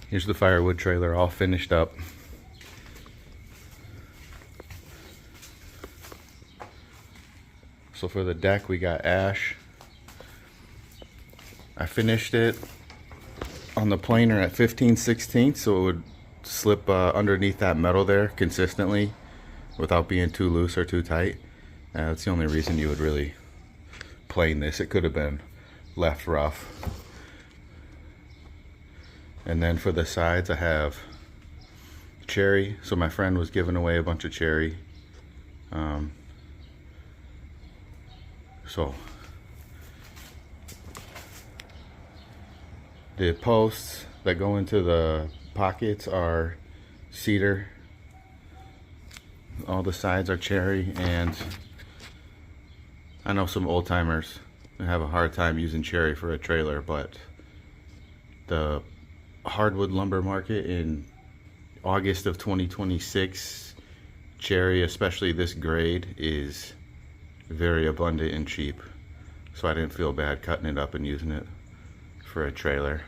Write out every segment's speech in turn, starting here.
Here's the Firewood trailer all finished up. So for the deck we got ash. I finished it on the planer at 15/16 so it would slip underneath that metal there consistently without being too loose or too tight. That's the only reason you would really plane this. It could have been left rough. And then for the sides I have cherry. So my friend was giving away a bunch of cherry. So the posts that go into the pockets are cedar. All the sides are cherry, and I know some old timers have a hard time using cherry for a trailer, but the hardwood lumber market in August of 2026, cherry, especially this grade, is very abundant and cheap. So I didn't feel bad cutting it up and using it for a trailer.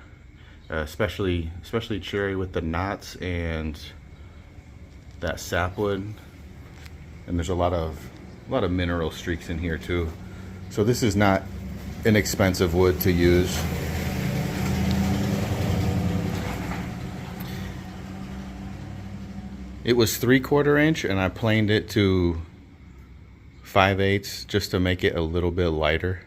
Especially cherry with the knots and that sapwood. And there's a lot of mineral streaks in here too. So this is not an expensive wood to use. It was 3/4 inch and I planed it to 5/8 just to make it a little bit lighter.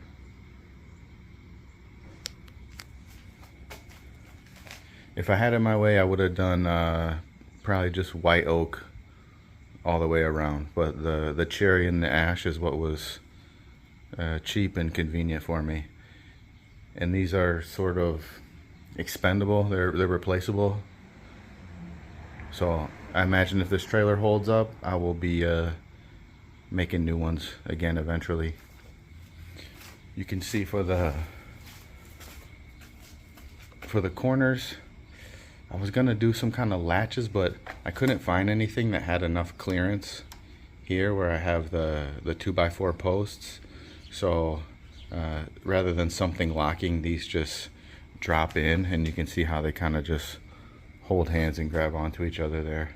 If I had it my way, I would have done probably just white oak all the way around, but the cherry and the ash is what was cheap and convenient for me. And these are sort of expendable, they're replaceable. So I imagine if this trailer holds up, I will be making new ones again eventually. You can see for the corners, I was gonna do some kind of latches, but I couldn't find anything that had enough clearance here where I have the 2x4 posts. So rather than something locking, these just drop in, and you can see how they kind of just hold hands and grab onto each other there.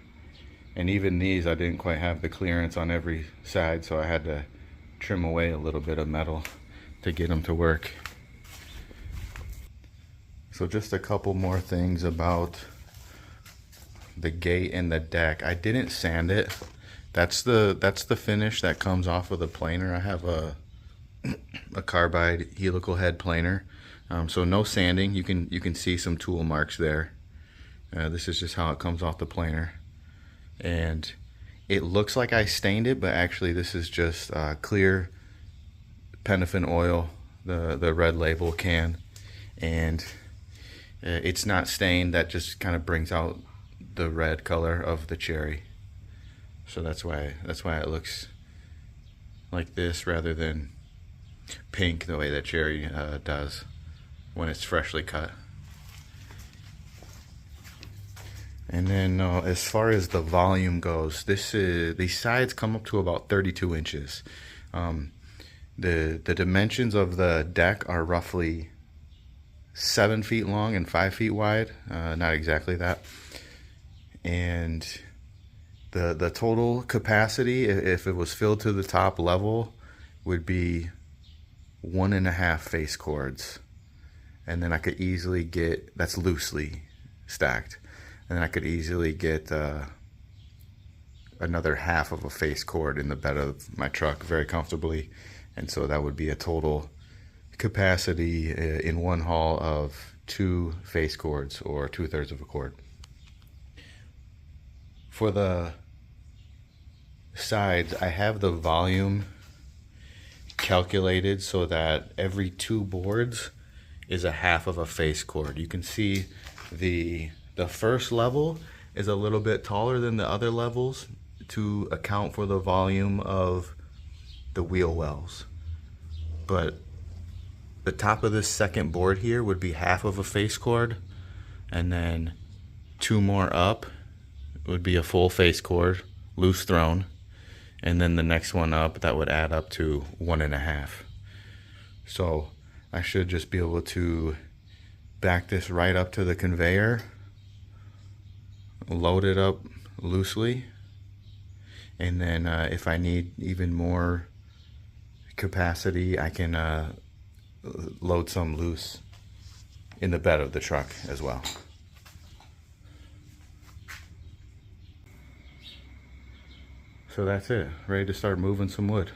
And even these, I didn't quite have the clearance on every side, so I had to trim away a little bit of metal to get them to work. So just a couple more things about the gate and the deck. I didn't sand it. That's the finish that comes off of the planer. I have a carbide helical head planer, so no sanding. You can see some tool marks there. This is just how it comes off the planer, and it looks like I stained it, but actually this is just clear paraffin oil, the red label can, and it's not stained. That just kind of brings out the red color of the cherry. So that's why it looks like this rather than pink the way that cherry does when it's freshly cut. And then as far as the volume goes, these sides come up to about 32 inches. The dimensions of the deck are roughly 7 feet long and 5 feet wide, not exactly that. And the total capacity, if it was filled to the top level, would be 1.5 face cords. And then I could easily get, that's loosely stacked, and then I could easily get another half of a face cord in the bed of my truck very comfortably. And so that would be a total capacity in one haul of 2 face cords, or 2/3 of a cord. For the sides, I have the volume calculated so that every 2 boards is a half of a face cord. You can see the first level is a little bit taller than the other levels to account for the volume of the wheel wells. But the top of this second board here would be half of a face cord, and then 2 more up would be a full face cord, loose thrown, and then the next one up, that would add up to 1.5. So I should just be able to back this right up to the conveyor load it up loosely, and then if I need even more capacity, I can load some loose in the bed of the truck as well. So that's it, ready to start moving some wood.